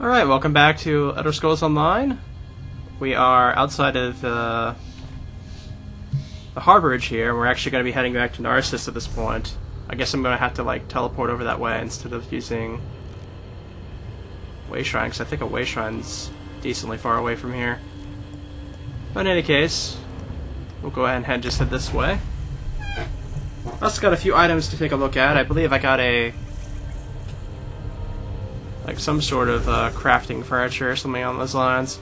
Alright, welcome back to Elder Scrolls Online. We are outside of the harborage here. We're actually going to be heading back to Narcissus at this point. I guess I'm going to have to teleport over that way instead of using Way Shrine, because I think a Way Shrine's decently far away from here. But in any case, we'll go ahead and just head this way. Also got a few items to take a look at. I believe I got some sort of crafting furniture or something on those lines.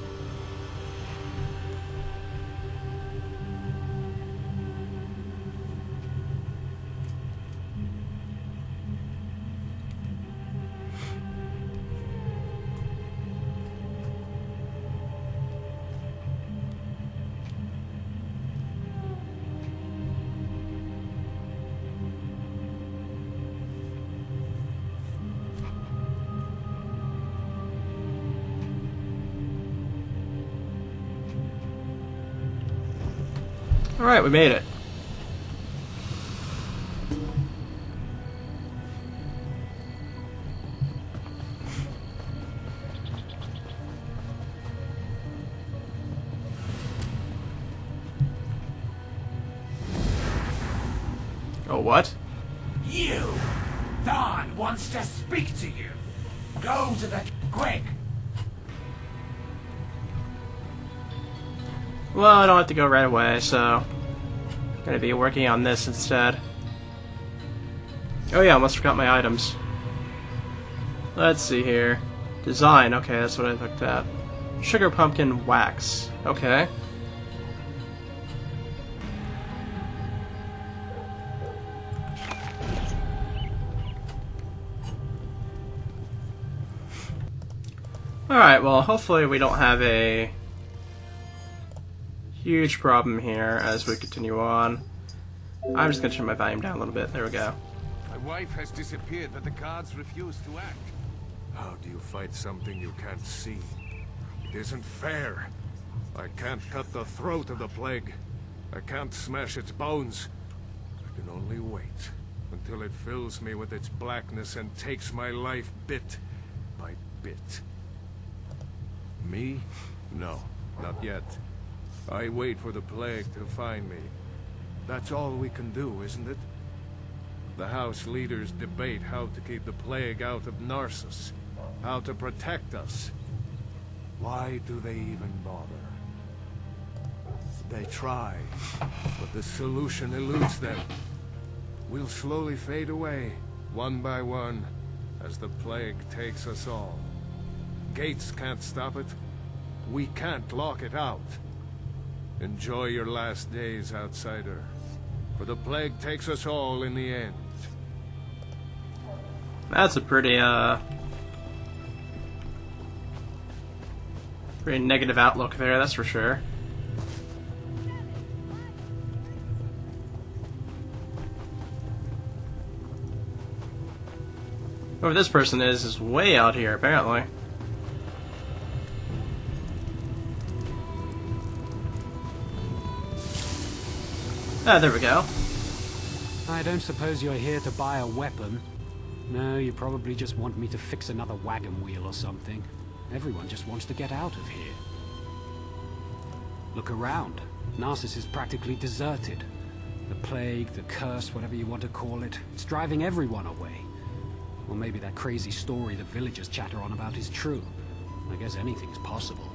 Alright, we made it. Oh, what? You! Don wants to speak to you! Go to the... quick! Well, I don't have to go right away, so I'm gonna be working on this instead. Oh yeah, I almost forgot my items. Let's see here. Design, okay, that's what I looked at. Sugar pumpkin wax, okay. Alright, well, hopefully we don't have a huge problem here as we continue on. I'm just going to turn my volume down a little bit. There we go. My wife has disappeared, but the guards refuse to act. How do you fight something you can't see? It isn't fair. I can't cut the throat of the plague. I can't smash its bones. I can only wait until it fills me with its blackness and takes my life bit by bit. Me? No, not yet. I wait for the plague to find me. That's all we can do, isn't it? The house leaders debate how to keep the plague out of Narcissus, how to protect us. Why do they even bother? They try, but the solution eludes them. We'll slowly fade away, one by one, as the plague takes us all. Gates can't stop it. We can't lock it out. Enjoy your last days, outsider, for the plague takes us all in the end. That's a pretty negative outlook there, that's for sure. Whoever this person is way out here, apparently. Ah, there we go. I don't suppose you're here to buy a weapon. No, you probably just want me to fix another wagon wheel or something. Everyone just wants to get out of here. Look around. Narcissus is practically deserted. The plague, the curse, whatever you want to call it, it's driving everyone away. Or maybe that crazy story the villagers chatter on about is true. I guess anything's possible.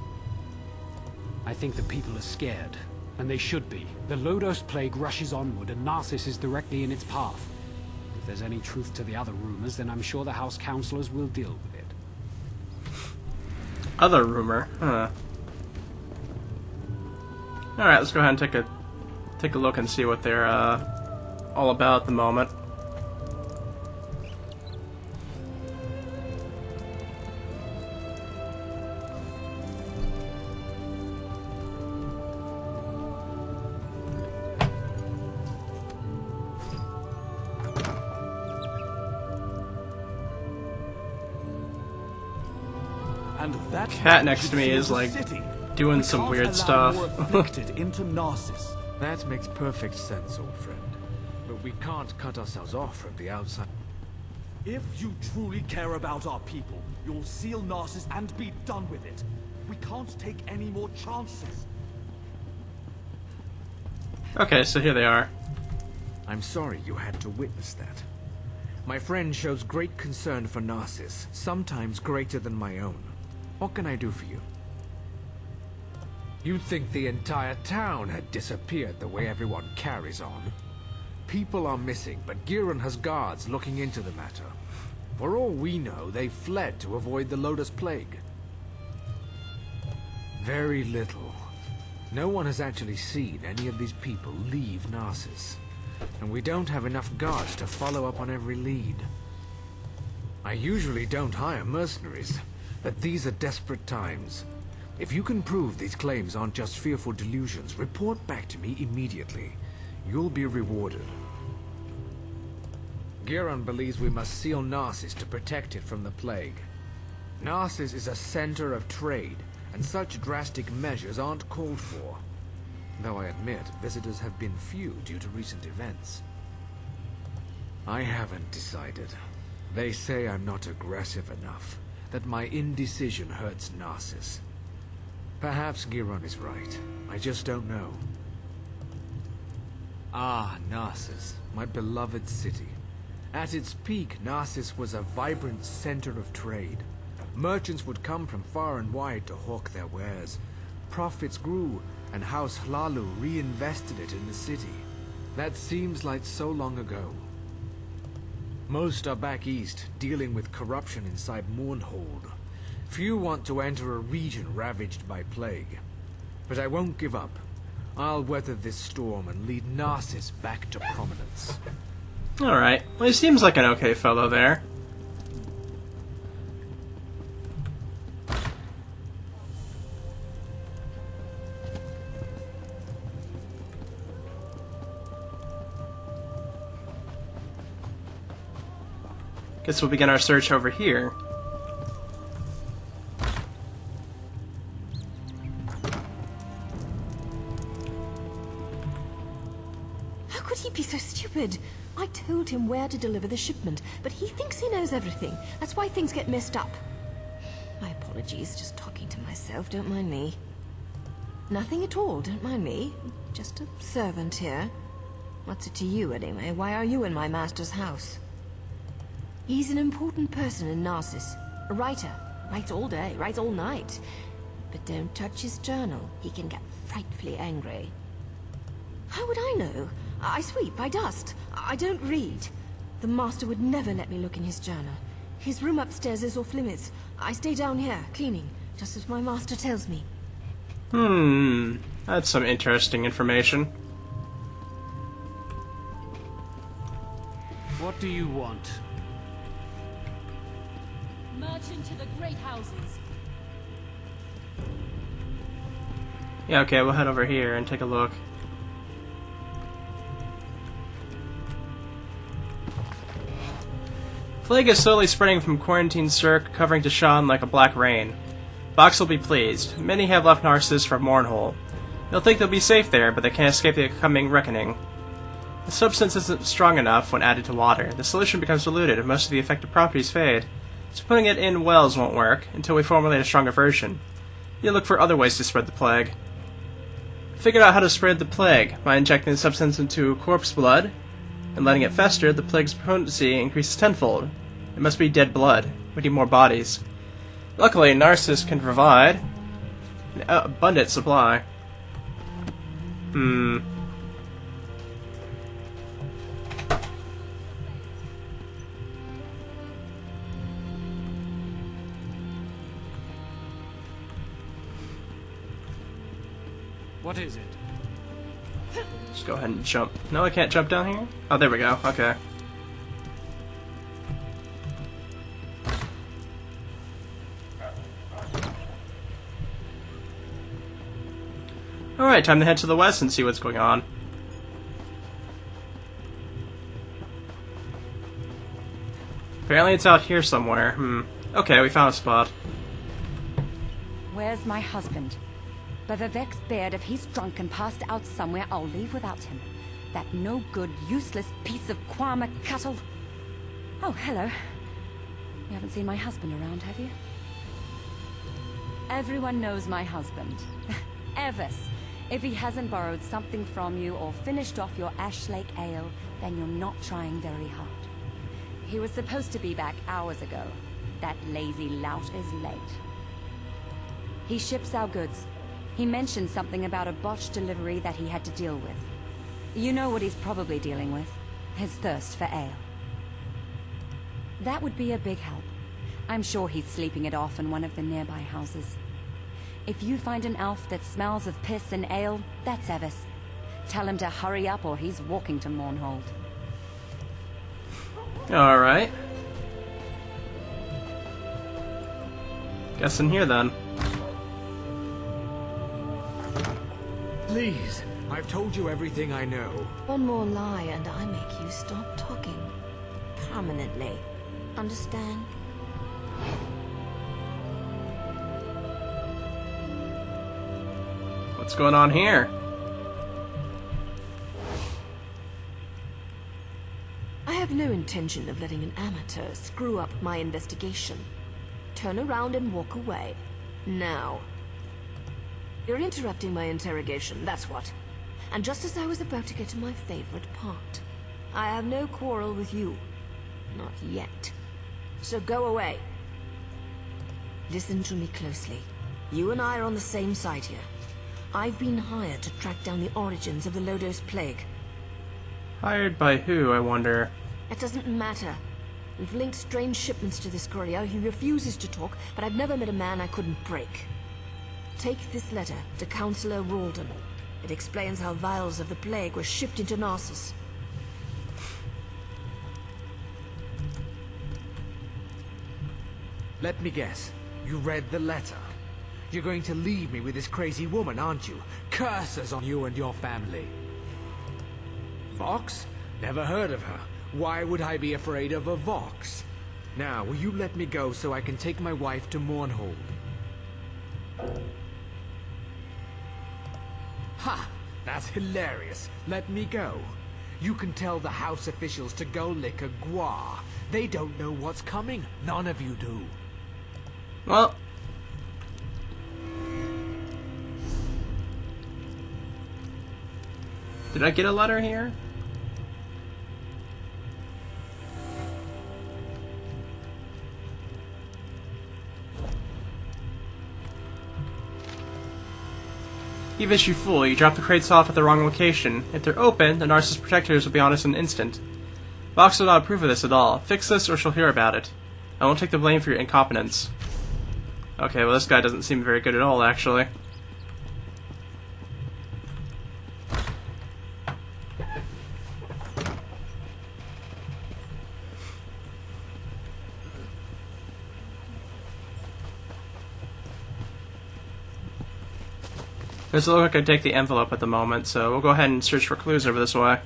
I think the people are scared. And they should be. The Lodos plague rushes onward, and Narcissus is directly in its path. If there's any truth to the other rumors, then I'm sure the House Councilors will deal with it. Other rumor? Huh. Alright, let's go ahead and take a look and see what they're all about at the moment. And that Cat next to me is doing some weird stuff. into Narcissus. That makes perfect sense, old friend. But we can't cut ourselves off from the outside. If you truly care about our people, you'll seal Narcissus and be done with it. We can't take any more chances. Okay, so here they are. I'm sorry you had to witness that. My friend shows great concern for Narcissus, sometimes greater than my own. What can I do for you? You'd think the entire town had disappeared the way everyone carries on. People are missing, but Giron has guards looking into the matter. For all we know, they fled to avoid the Lotus Plague. Very little. No one has actually seen any of these people leave Narcissus. And we don't have enough guards to follow up on every lead. I usually don't hire mercenaries, but these are desperate times. If you can prove these claims aren't just fearful delusions, report back to me immediately. You'll be rewarded. Giron believes we must seal Narcissus to protect it from the plague. Narcissus is a center of trade, and such drastic measures aren't called for. Though I admit, visitors have been few due to recent events. I haven't decided. They say I'm not aggressive enough, that my indecision hurts Narcissus. Perhaps Giron is right. I just don't know. Ah, Narcissus, my beloved city. At its peak, Narcissus was a vibrant center of trade. Merchants would come from far and wide to hawk their wares. Profits grew, and House Hlalu reinvested it in the city. That seems like so long ago. Most are back east, dealing with corruption inside Mournhold. Few want to enter a region ravaged by plague. But I won't give up. I'll weather this storm and lead Narcissus back to prominence. Alright. Well, he seems like an okay fellow there. Guess we'll begin our search over here. How could he be so stupid? I told him where to deliver the shipment, but he thinks he knows everything. That's why things get messed up. My apologies, just talking to myself, don't mind me. Nothing at all, don't mind me. Just a servant here. What's it to you, anyway? Why are you in my master's house? He's an important person in Narcissus. A writer. Writes all day, writes all night. But don't touch his journal. He can get frightfully angry. How would I know? I sweep, I dust. I don't read. The master would never let me look in his journal. His room upstairs is off limits. I stay down here, cleaning, just as my master tells me. That's some interesting information. What do you want? Merchant to the great houses. Yeah, okay, we'll head over here and take a look. Plague is slowly spreading from Quarantine Cirque, covering Tashan like a black rain. Box will be pleased. Many have left Narcissus for Mournhold. They'll think they'll be safe there, but they can't escape the coming reckoning. The substance isn't strong enough when added to water. The solution becomes diluted and most of the effective properties fade. So putting it in wells won't work until we formulate a stronger version. You'll look for other ways to spread the plague. Figured out how to spread the plague by injecting the substance into corpse blood and letting it fester. The plague's potency increases tenfold. It must be dead blood. We need more bodies. Luckily, Narcissus can provide an abundant supply. What is it? Just go ahead and jump. No, I can't jump down here? Oh, there we go. Okay. Alright, time to head to the west and see what's going on. Apparently it's out here somewhere. Okay, we found a spot. Where's my husband? Bavavek's bared if he's drunk and passed out somewhere, I'll leave without him. That no-good, useless piece of Kwama cattle. Oh, hello. You haven't seen my husband around, have you? Everyone knows my husband. Evis. If he hasn't borrowed something from you or finished off your Ash Lake ale, then you're not trying very hard. He was supposed to be back hours ago. That lazy lout is late. He ships our goods. He mentioned something about a botched delivery that he had to deal with. You know what he's probably dealing with. His thirst for ale. That would be a big help. I'm sure he's sleeping it off in one of the nearby houses. If you find an elf that smells of piss and ale, that's Evis. Tell him to hurry up or he's walking to Mournhold. Alright. Guess in here then. Please, I've told you everything I know. One more lie and I make you stop talking. Permanently. Understand? What's going on here? I have no intention of letting an amateur screw up my investigation. Turn around and walk away. Now. You're interrupting my interrogation, that's what. And just as I was about to get to my favorite part. I have no quarrel with you. Not yet. So go away. Listen to me closely. You and I are on the same side here. I've been hired to track down the origins of the Lodos Plague. Hired by who, I wonder? It doesn't matter. We've linked strange shipments to this courier. He refuses to talk, but I've never met a man I couldn't break. Take this letter to Councillor Ralden. It explains how vials of the plague were shipped into Narcissus. Let me guess. You read the letter. You're going to leave me with this crazy woman, aren't you? Curses on you and your family. Vox? Never heard of her. Why would I be afraid of a Vox? Now, will you let me go so I can take my wife to Mournhold? Ha! That's hilarious. Let me go. You can tell the house officials to go lick a gua. They don't know what's coming. None of you do. Well... Did I get a letter here? Evish, you fool, you dropped the crates off at the wrong location. If they're open, the Narcissus protectors will be on us in an instant. Vox will not approve of this at all. Fix this or she'll hear about it. I won't take the blame for your incompetence. Okay, well this guy doesn't seem very good at all, actually. Doesn't look like I take the envelope at the moment, so we'll go ahead and search for clues over this way.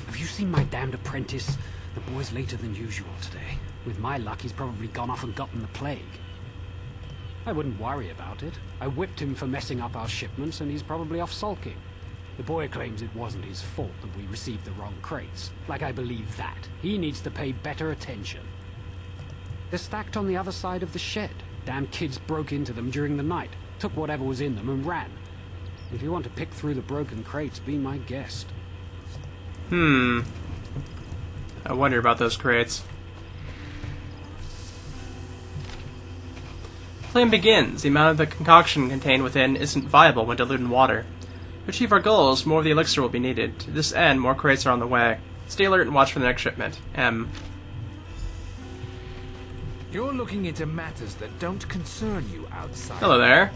Have you seen my damned apprentice? The boy's later than usual today. With my luck, he's probably gone off and gotten the plague. I wouldn't worry about it. I whipped him for messing up our shipments, and he's probably off sulking. The boy claims it wasn't his fault that we received the wrong crates. Like I believe that. He needs to pay better attention. They're stacked on the other side of the shed. Damn kids broke into them during the night, took whatever was in them and ran. If you want to pick through the broken crates, be my guest. I wonder about those crates. Flame begins. The amount of the concoction contained within isn't viable when diluted in water. To achieve our goals, more of the elixir will be needed. To this end, more crates are on the way. Stay alert and watch for the next shipment. M. You're looking into matters that don't concern you outside. Hello there.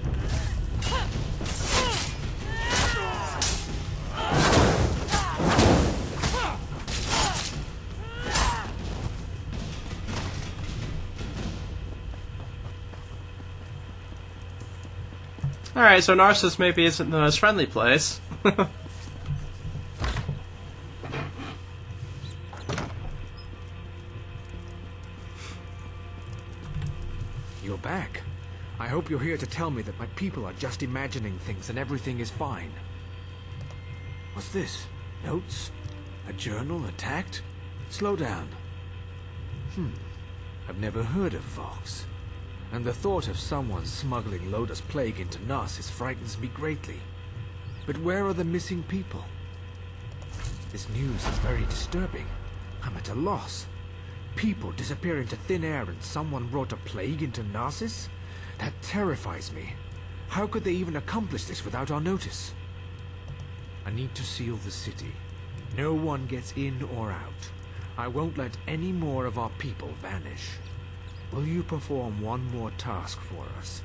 Alright, so Narcissus maybe isn't the most friendly place. You're back. I hope you're here to tell me that my people are just imagining things and everything is fine. What's this? Notes? A journal attacked? Slow down. I've never heard of Vox. And the thought of someone smuggling Loda's plague into Narcissus frightens me greatly. But where are the missing people? This news is very disturbing. I'm at a loss. People disappear into thin air and someone brought a plague into Narcissus? That terrifies me. How could they even accomplish this without our notice? I need to seal the city. No one gets in or out. I won't let any more of our people vanish. Will you perform one more task for us?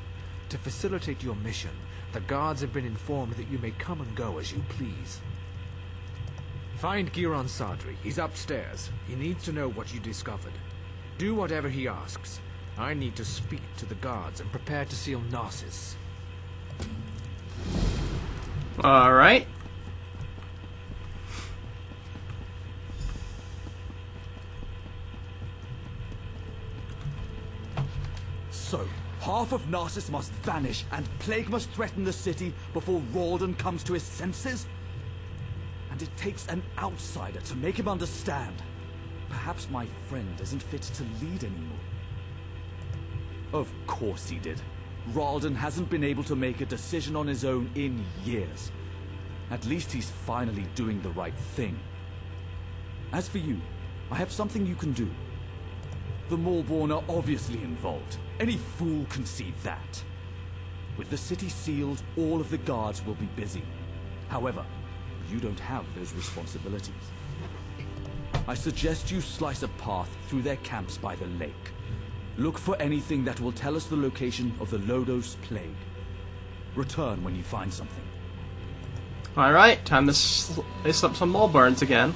To facilitate your mission, the guards have been informed that you may come and go as you please. Find Giron Sadri. He's upstairs. He needs to know what you discovered. Do whatever he asks. I need to speak to the guards and prepare to seal Narcissus. Alright. So, half of Narcissus must vanish and plague must threaten the city before Ralden comes to his senses? And it takes an outsider to make him understand. Perhaps my friend isn't fit to lead anymore. Of course he did. Ralden hasn't been able to make a decision on his own in years. At least he's finally doing the right thing. As for you, I have something you can do. The Maulborn are obviously involved. Any fool can see that. With the city sealed, all of the guards will be busy. However, you don't have those responsibilities. I suggest you slice a path through their camps by the lake. Look for anything that will tell us the location of the Lodos plague. Return when you find something. Alright, time to slice up some Maulborns again.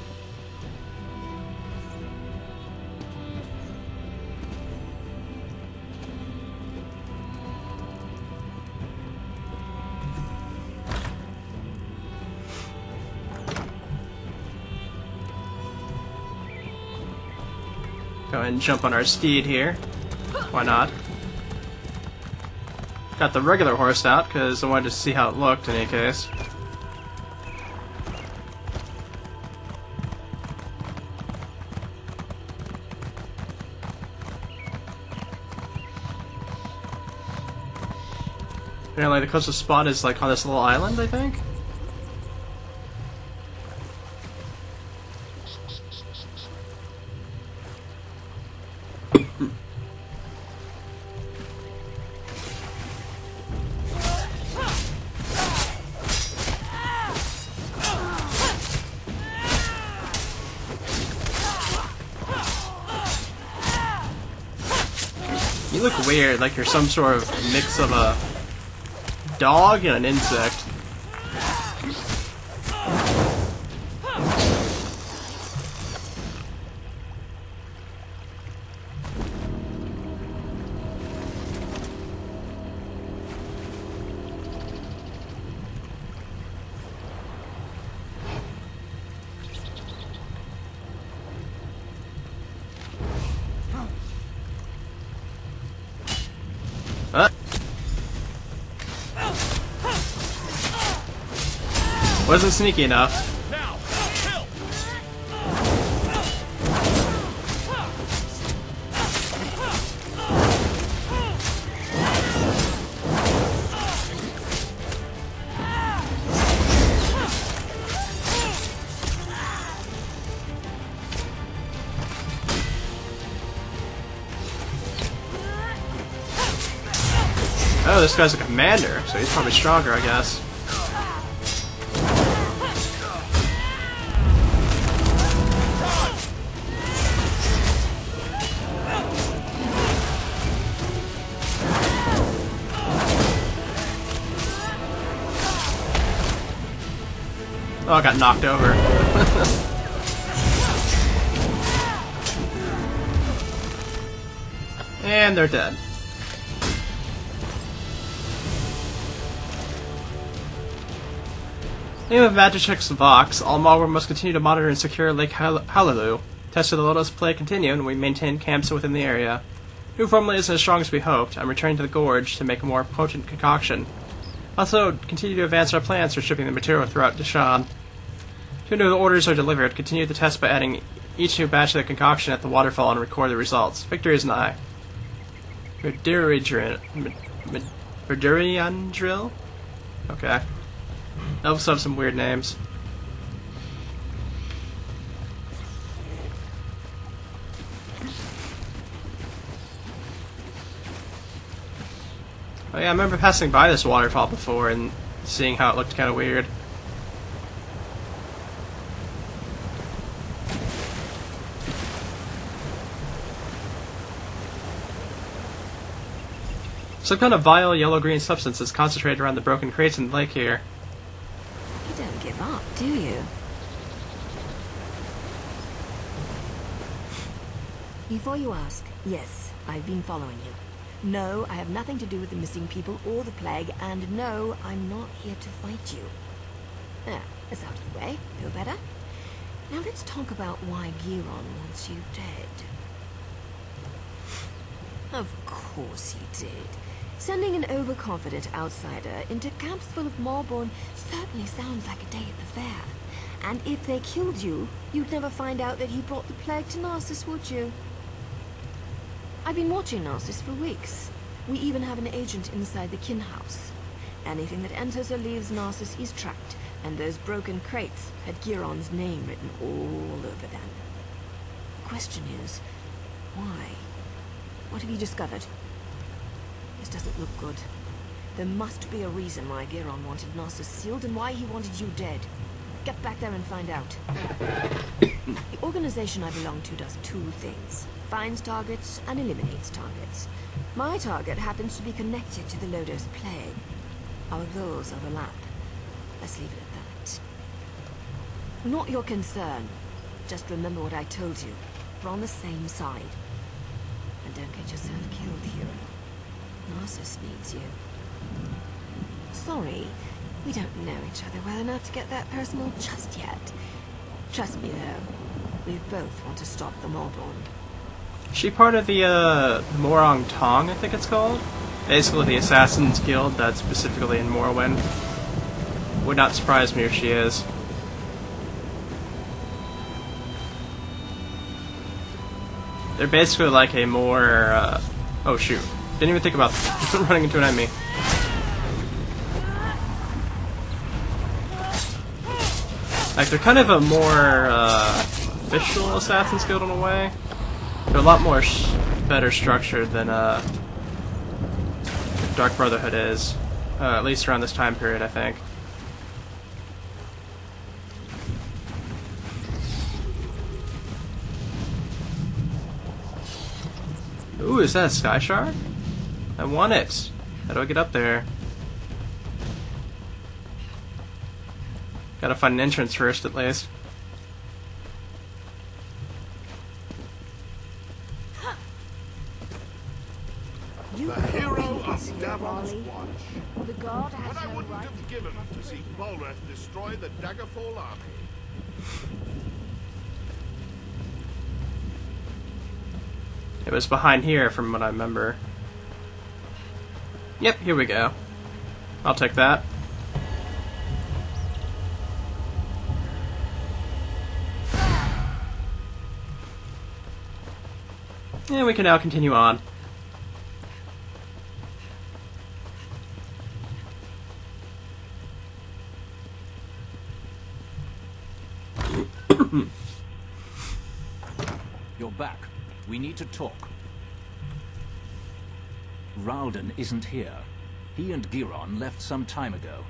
Go ahead and jump on our steed here. Why not? Got the regular horse out because I wanted to see how it looked in any case. Apparently the closest spot is like on this little island, I think? You look weird, like you're some sort of mix of a dog and an insect. Wasn't sneaky enough. Now, kill! Oh, this guy's a commander, so he's probably stronger, I guess. Oh, I got knocked over. And they're dead. Name of Magic's Vox. All Maulborn must continue to monitor and secure Lake Hallelujah. Tests of the Lodos plague continue, and we maintain camps within the area. New formula isn't as strong as we hoped. I'm returning to the gorge to make a more potent concoction. Also, continue to advance our plans for shipping the material throughout Deshan. As soon as the orders are delivered, continue the test by adding each new batch of the concoction at the waterfall and record the results. Victory is nigh. Verdurian drill? Okay. Elves have some weird names. Oh yeah, I remember passing by this waterfall before and seeing how it looked kind of weird. Some kind of vile yellow-green substance is concentrated around the broken crates in the lake here. You don't give up, do you? Before you ask, yes, I've been following you. No, I have nothing to do with the missing people or the plague, and no, I'm not here to fight you. There, it's out of the way. Feel better? Now let's talk about why Giron wants you dead. Of course he did. Sending an overconfident outsider into camps full of Marborn certainly sounds like a day at the fair. And if they killed you, you'd never find out that he brought the plague to Narcissus, would you? I've been watching Narcissus for weeks. We even have an agent inside the kin house. Anything that enters or leaves Narcissus is tracked, and those broken crates had Giron's name written all over them. The question is, why? What have you discovered? This doesn't look good. There must be a reason why Giron wanted Narcissus sealed and why he wanted you dead. Get back there and find out. The organization I belong to does two things. Finds targets and eliminates targets. My target happens to be connected to the Lodos plague. Our goals overlap. Let's leave it at that. Not your concern. Just remember what I told you. We're on the same side. And don't get yourself killed, hero. Narcissus needs you. Sorry, we don't know each other well enough to get that personal just yet. Trust me, though. We both want to stop the Marborn. Is she part of the, Morong Tong, I think it's called? Basically the Assassin's Guild that's specifically in Morrowind. Would not surprise me if she is. They're basically like a more, oh shoot. Didn't even think about running into an enemy. Like, they're kind of a more, official Assassin's Guild in a way. They're a lot more better structured than Dark Brotherhood is, at least around this time period, I think. Ooh, is that a Sky Shard? I want it. How do I get up there? Gotta find an entrance first, at least. The hero of Davon's Watch. The god has What I no wouldn't right have given to see Bolreth destroy the Daggerfall army. It was behind here, from what I remember. Yep, here we go. I'll take that. And we can now continue on. You're back. We need to talk. Ralden isn't here. He and Giron left some time ago,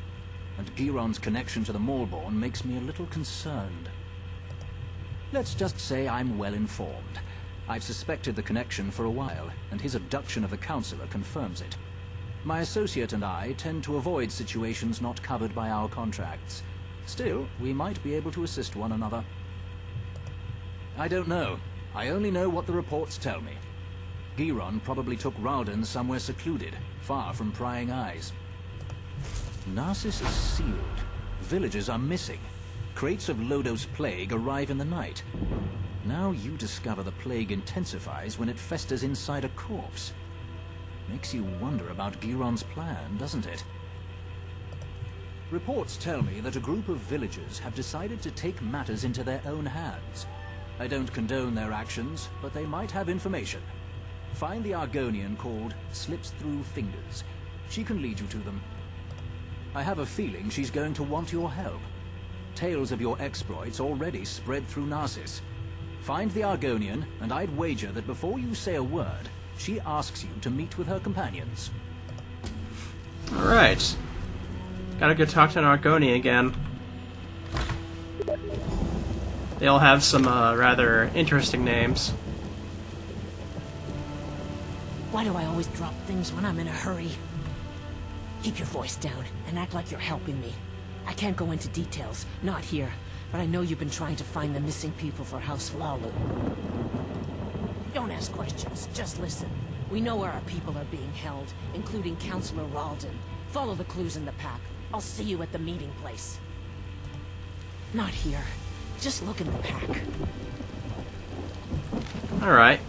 and Giron's connection to the Marborn makes me a little concerned. Let's just say I'm well informed. I've suspected the connection for a while, and his abduction of the Counselor confirms it. My associate and I tend to avoid situations not covered by our contracts. Still, we might be able to assist one another. I don't know. I only know what the reports tell me. Giron probably took Ralden somewhere secluded, far from prying eyes. Narcissus is sealed. Villagers are missing. Crates of Lodos plague arrive in the night. Now you discover the plague intensifies when it festers inside a corpse. Makes you wonder about Giron's plan, doesn't it? Reports tell me that a group of villagers have decided to take matters into their own hands. I don't condone their actions, but they might have information. Find the Argonian called Slips Through Fingers. She can lead you to them. I have a feeling she's going to want your help. Tales of your exploits already spread through Narcissus. Find the Argonian, and I'd wager that before you say a word, she asks you to meet with her companions. Alright. Gotta go talk to an Argonian again. They all have some rather interesting names. Why do I always drop things when I'm in a hurry? Keep your voice down and act like you're helping me. I can't go into details, not here, but I know you've been trying to find the missing people for House Lalu. Don't ask questions, just listen. We know where our people are being held, including Councillor Ralden. Follow the clues in the pack. I'll see you at the meeting place. Not here. Just look in the pack. Alright.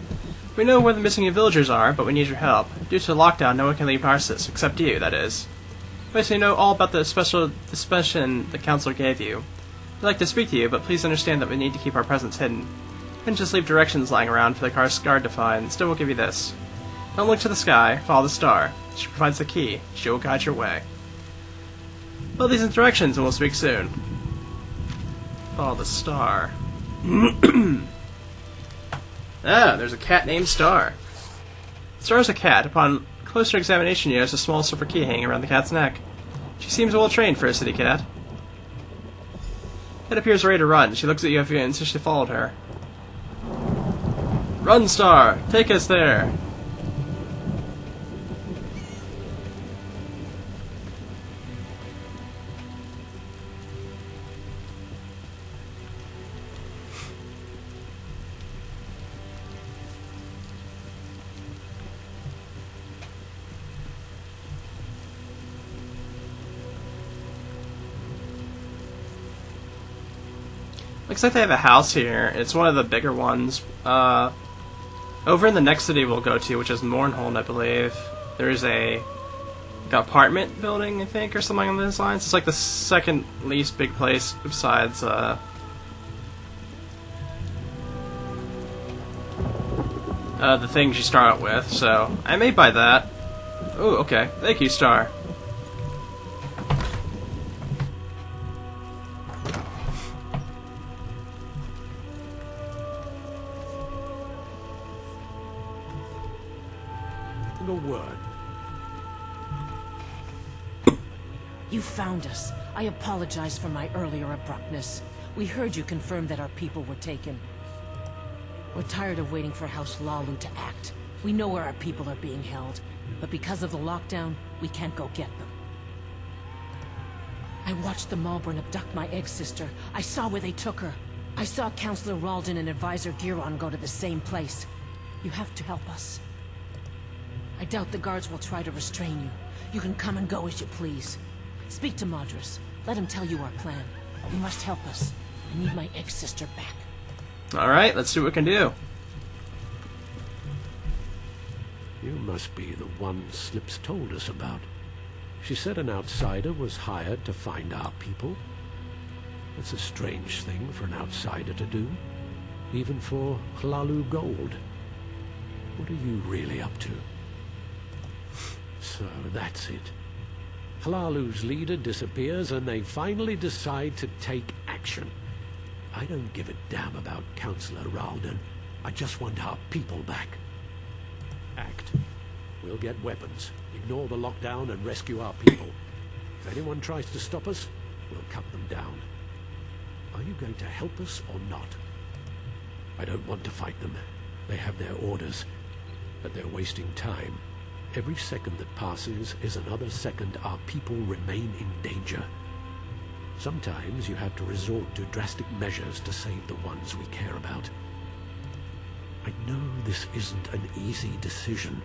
We know where the missing villagers are, but we need your help. Due to the lockdown, no one can leave Narcissus, except you, that is. Basically, know all about the special suspension the Councilor gave you. We'd like to speak to you, but please understand that we need to keep our presence hidden. Couldn't just leave directions lying around for the car's guard to find. Still, we'll give you this. Don't look to the sky, follow the star. She provides the key. She will guide your way. Follow these directions and we'll speak soon. Follow the star. Ah, there's a cat named Star. Star is a cat. Upon closer examination, you notice a small silver key hanging around the cat's neck. She seems well trained for a city cat. It appears ready to run. She looks at you if you insist you followed her. Run, Star! Take us there! Looks like they have a house here. It's one of the bigger ones. Over in the next city we'll go to, which is Mournhold, I believe, there's a apartment building, I think, or something along those lines. It's like the second least big place besides the things you start out with. So I may buy that. Oh, okay. Thank you, Star. A word. You found us. I apologize for my earlier abruptness. We heard you confirm that our people were taken. We're tired of waiting for House Lalu to act. We know where our people are being held, but because of the lockdown, we can't go get them. I watched the Malborn abduct my egg sister. I saw where they took her. I saw Councillor Ralden and Advisor Giron go to the same place. You have to help us. I doubt the guards will try to restrain you. You can come and go as you please. Speak to Madras. Let him tell you our plan. You must help us. I need my ex-sister back. Alright, let's see what we can do. You must be the one Slips told us about. She said an outsider was hired to find our people. That's a strange thing for an outsider to do. Even for Hlalu Gold. What are you really up to? So that's it. Hlalu's leader disappears and they finally decide to take action. I don't give a damn about Councillor Ralden. I just want our people back. Act. We'll get weapons, ignore the lockdown and rescue our people. If anyone tries to stop us, we'll cut them down. Are you going to help us or not? I don't want to fight them. They have their orders, but they're wasting time. Every second that passes is another second our people remain in danger. Sometimes you have to resort to drastic measures to save the ones we care about. I know this isn't an easy decision,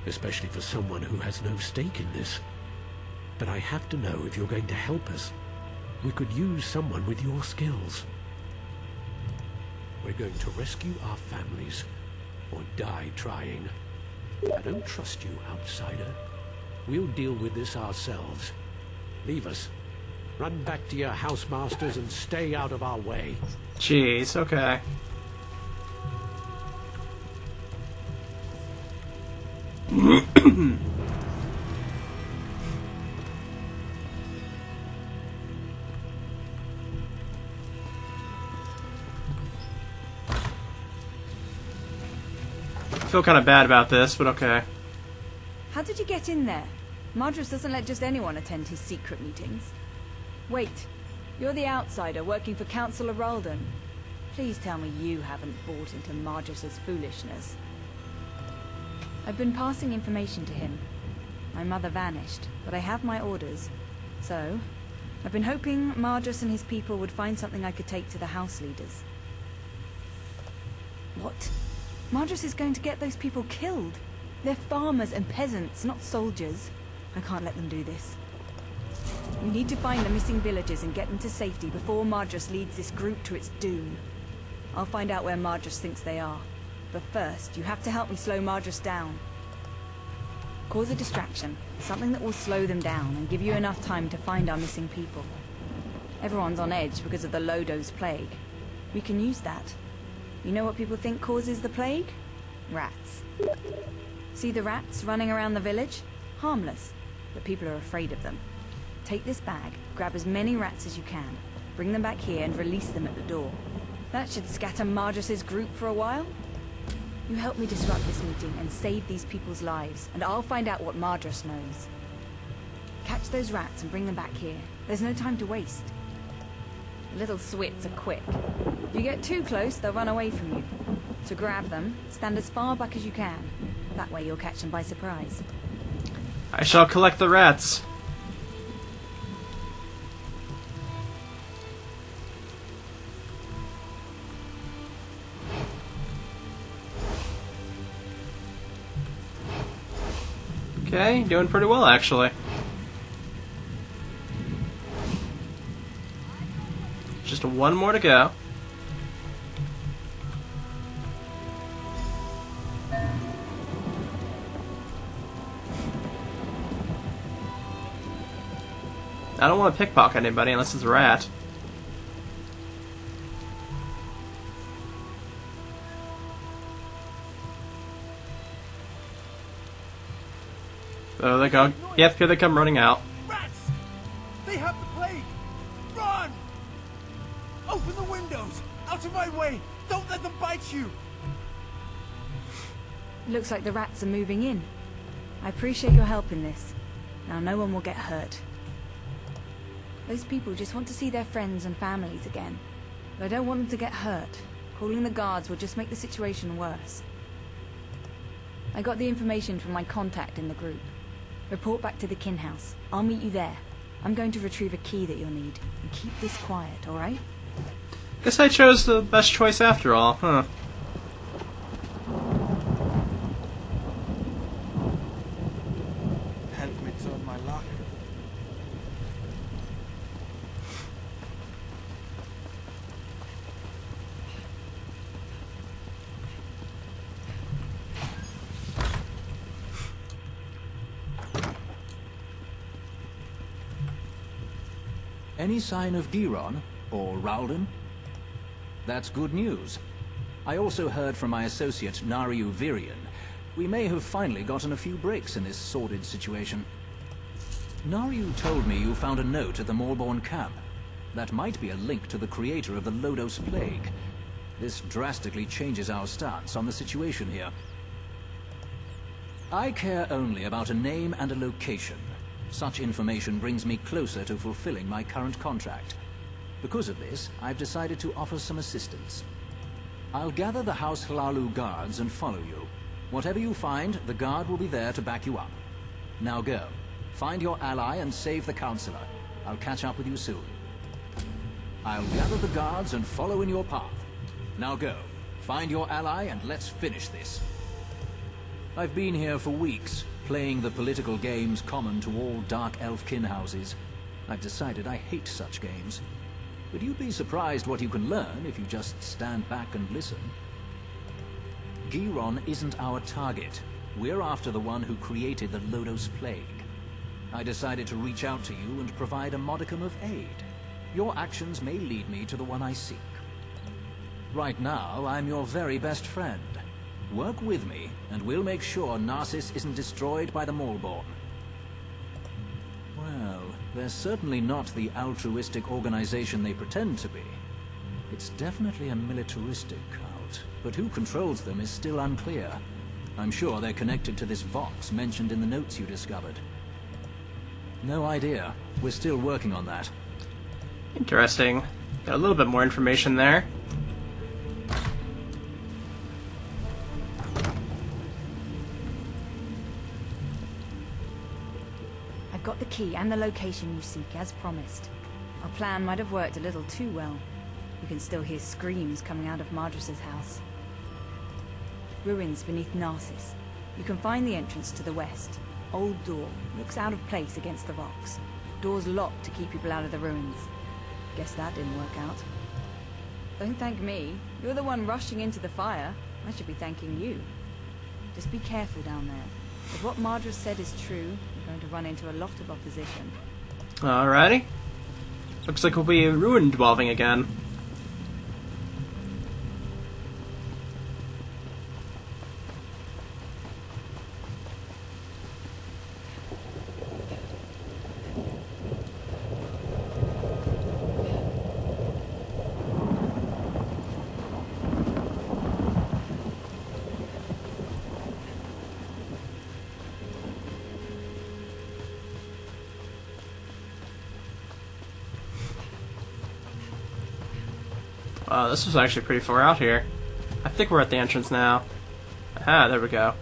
especially for someone who has no stake in this. But I have to know if you're going to help us. We could use someone with your skills. we're going to rescue our families or die trying. I don't trust you, outsider. We'll deal with this ourselves. Leave us. Run back to your housemasters and stay out of our way. Jeez, okay. I feel kind of bad about this, but okay. How did you get in there? Madras doesn't let just anyone attend his secret meetings. Wait, you're the outsider working for Councillor Ralden. Please tell me you haven't bought into Marjus's foolishness. I've been passing information to him. My mother vanished, but I have my orders. So, I've been hoping Marjus and his people would find something I could take to the house leaders. What? Marjus is going to get those people killed. They're farmers and peasants, not soldiers. I can't let them do this. We need to find the missing villagers and get them to safety before Marjus leads this group to its doom. I'll find out where Marjus thinks they are. But first, you have to help me slow Marjus down. Cause a distraction, something that will slow them down and give you enough time to find our missing people. Everyone's on edge because of the Lodo's plague. We can use that. You know what people think causes the plague? Rats. See the rats running around the village? Harmless, but people are afraid of them. Take this bag, grab as many rats as you can, bring them back here and release them at the door. That should scatter Marjus's group for a while. You help me disrupt this meeting and save these people's lives, and I'll find out what Marjus knows. Catch those rats and bring them back here. There's no time to waste. Little swits are quick. If you get too close, they'll run away from you. To grab them, stand as far back as you can. That way you'll catch them by surprise. I shall collect the rats. Okay, doing pretty well actually. Just one more to go. I don't want to pickpocket anybody unless it's a rat. There they go. Yep, here they come running out. Rats! They have the plague! Run! Open the windows! Out of my way! Don't let them bite you! Looks like the rats are moving in. I appreciate your help in this. Now no one will get hurt. Those people just want to see their friends and families again. But I don't want them to get hurt. Calling the guards will just make the situation worse. I got the information from my contact in the group. Report back to the kin house. I'll meet you there. I'm going to retrieve a key that you'll need. And keep this quiet, alright? Guess I chose the best choice after all, huh? Help me turn my luck. Any sign of Giron or Ralden? That's good news. I also heard from my associate Nariu Virian. We may have finally gotten a few breaks in this sordid situation. Nariu told me you found a note at the Moorborn camp. That might be a link to the creator of the Lodos plague. This drastically changes our stance on the situation here. I care only about a name and a location. Such information brings me closer to fulfilling my current contract. Because of this, I've decided to offer some assistance. I'll gather the House Hlalu guards and follow you. Whatever you find, the guard will be there to back you up. Now go. Find your ally and save the Councillor. I'll catch up with you soon. I'll gather the guards and follow in your path. Now go. Find your ally and let's finish this. I've been here for weeks, playing the political games common to all Dark Elf kin houses. I've decided I hate such games. but you'd be surprised what you can learn if you just stand back and listen. Giron isn't our target. We're after the one who created the Lodos Plague. I decided to reach out to you and provide a modicum of aid. Your actions may lead me to the one I seek. Right now, I'm your very best friend. Work with me, and we'll make sure Narcissus isn't destroyed by the Maulborn. Well, they're certainly not the altruistic organization they pretend to be. It's definitely a militaristic cult, but who controls them is still unclear. I'm sure they're connected to this Vox mentioned in the notes you discovered. No idea. We're still working on that. Interesting. Got a little bit more information there. I've got the key and the location you seek, as promised. Our plan might have worked a little too well. You can still hear screams coming out of Madras' house. Ruins beneath Narcissus. You can find the entrance to the west. Old door. Looks out of place against the rocks. Door's locked to keep people out of the ruins. Guess that didn't work out. Don't thank me. You're the one rushing into the fire. I should be thanking you. Just be careful down there. If what Madras said is true, you're going to run into a lot of opposition. Alrighty. Looks like we'll be ruin dwelling again. This was actually pretty far out here. I think we're at the entrance now. Aha, there we go.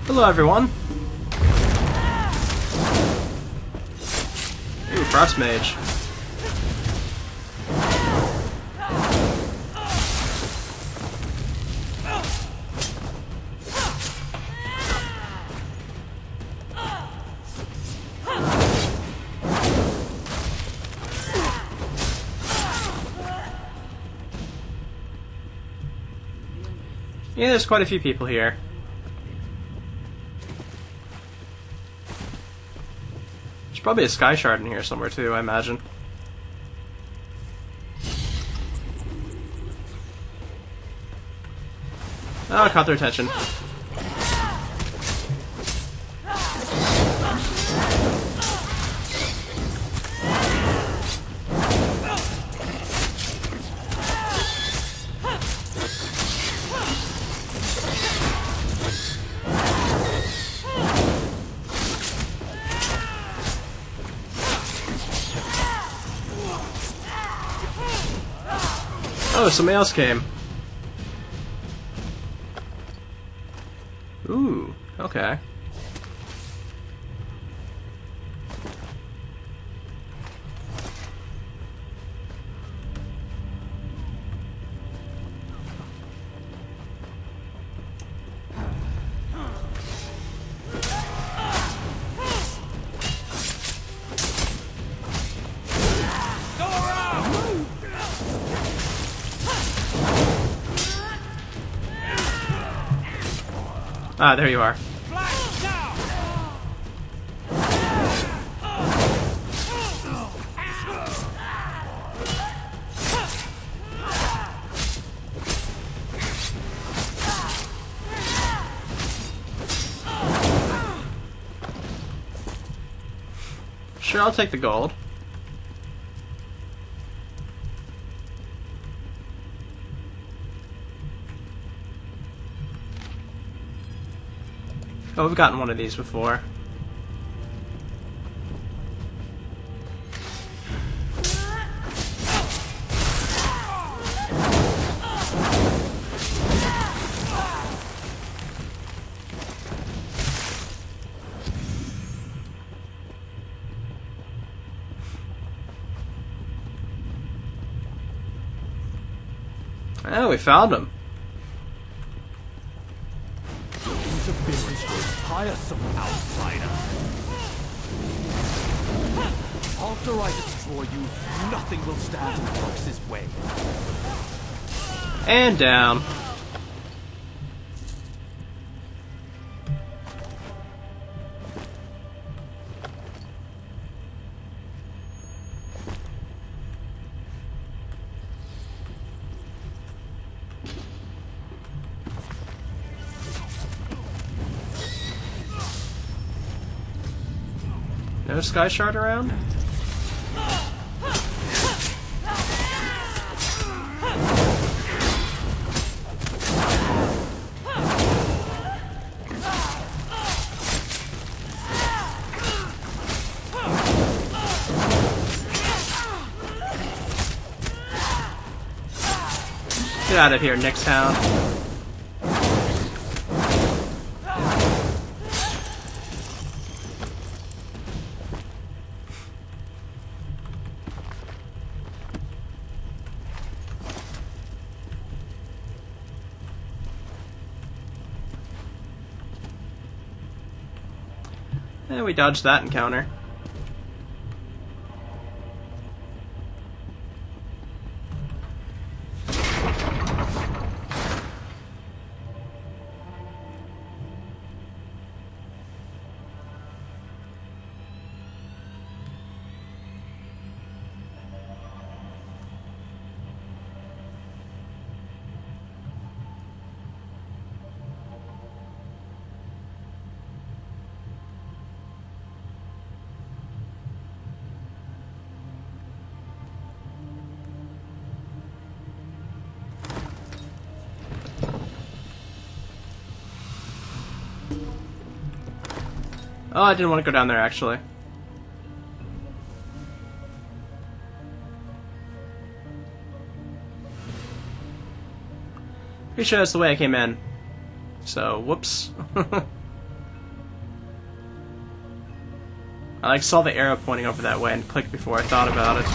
Hello, everyone. Ooh, Frost Mage. Yeah, there's quite a few people here. There's probably a sky shard in here somewhere too, I imagine. Oh, I caught their attention. Oh, somebody else came. Ooh, okay. Ah, there you are. Sure, I'll take the gold. Oh, we've gotten one of these before. Oh, we found him. Into business, you tiresome outsider. After I destroy you, nothing will stand in Fox's way. And down. No sky shard around? Get out of here, Nicktown. And we dodged that encounter. Oh, I didn't want to go down there, actually. Pretty sure that's the way I came in. So, whoops. I saw the arrow pointing over that way and clicked before I thought about it.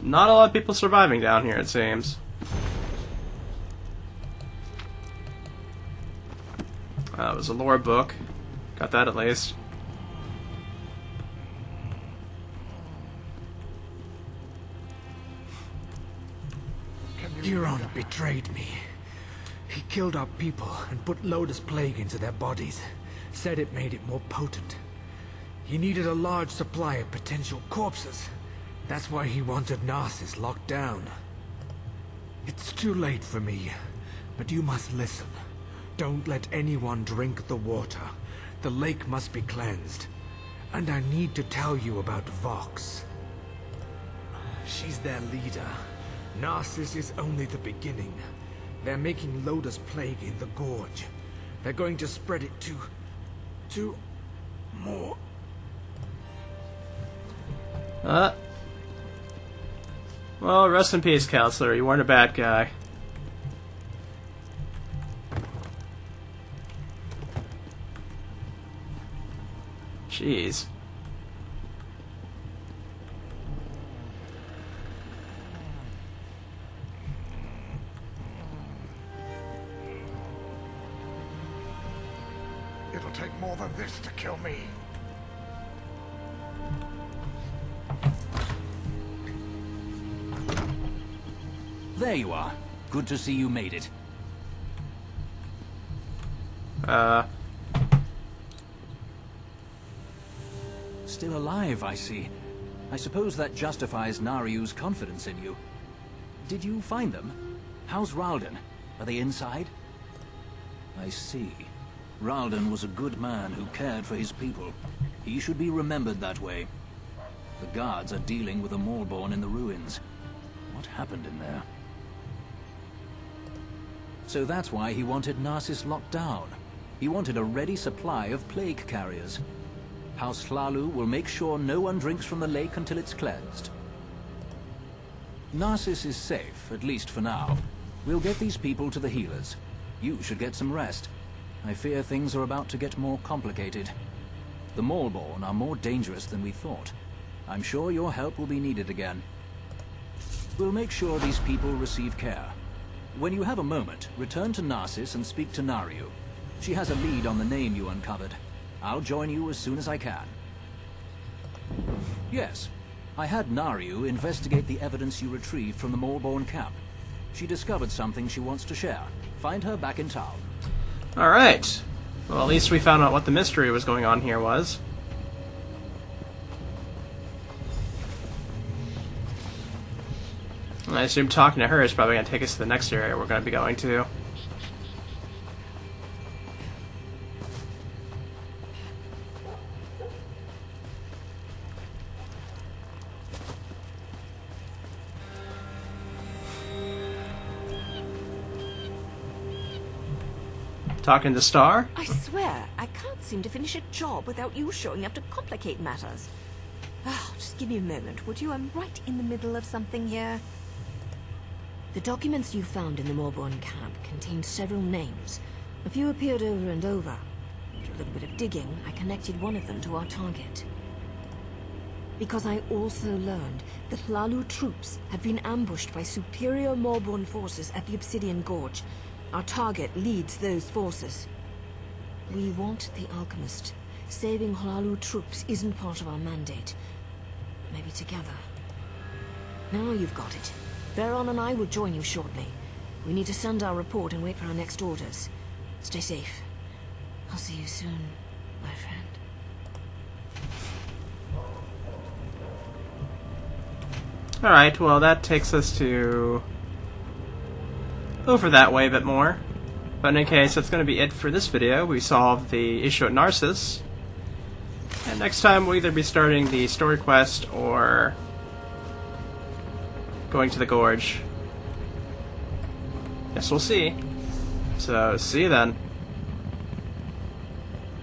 Not a lot of people surviving down here, it seems. It was a lore book. Got that at least. Giron betrayed me. He killed our people and put Lotus Plague into their bodies. Said it made it more potent. He needed a large supply of potential corpses. That's why he wanted Narcissus locked down. It's too late for me, but you must listen. Don't let anyone drink the water. The lake must be cleansed. And I need to tell you about Vox. She's their leader. Narcissus is only the beginning. They're making Lotus Plague in the Gorge. They're going to spread it to more. Well, rest in peace, Counselor. You weren't a bad guy. Jeez. It'll take more than this to kill me. There you are. Good to see you made it. Still alive, I see. I suppose that justifies Nariu's confidence in you. Did you find them? How's Ralden? Are they inside? I see. Ralden was a good man who cared for his people. He should be remembered that way. The guards are dealing with a Maulborn in the ruins. What happened in there? So that's why he wanted Narcissus locked down. He wanted a ready supply of plague carriers. House Hlalu will make sure no one drinks from the lake until it's cleansed. Narcissus is safe, at least for now. We'll get these people to the healers. You should get some rest. I fear things are about to get more complicated. The Maulborn are more dangerous than we thought. I'm sure your help will be needed again. We'll make sure these people receive care. When you have a moment, return to Narcissus and speak to Nariu. She has a lead on the name you uncovered. I'll join you as soon as I can. Yes, I had Nariu investigate the evidence you retrieved from the Maulborn camp. She discovered something she wants to share. Find her back in town. Alright. Well, at least we found out what the mystery was going on here was. I assume talking to her is probably going to take us to the next area we're going to be going to. Talking to Star? I swear, I can't seem to finish a job without you showing up to complicate matters. Oh, just give me a moment, would you? I'm right in the middle of something here. The documents you found in the Maulborn camp contained several names. A few appeared over and over. After a little bit of digging, I connected one of them to our target. Because I also learned that Hlalu troops had been ambushed by superior Maulborn forces at the Obsidian Gorge. Our target leads those forces. We want the Alchemist. Saving Hlalu troops isn't part of our mandate. Maybe together. Now you've got it. Veron and I will join you shortly. We need to send our report and wait for our next orders. Stay safe. I'll see you soon, my friend. Alright, well that takes us to over that way a bit more. But in any case, that's going to be it for this video. We solved the issue at Narcissus. And next time we'll either be starting the story quest or going to the Gorge. Guess we'll see. So, see you then.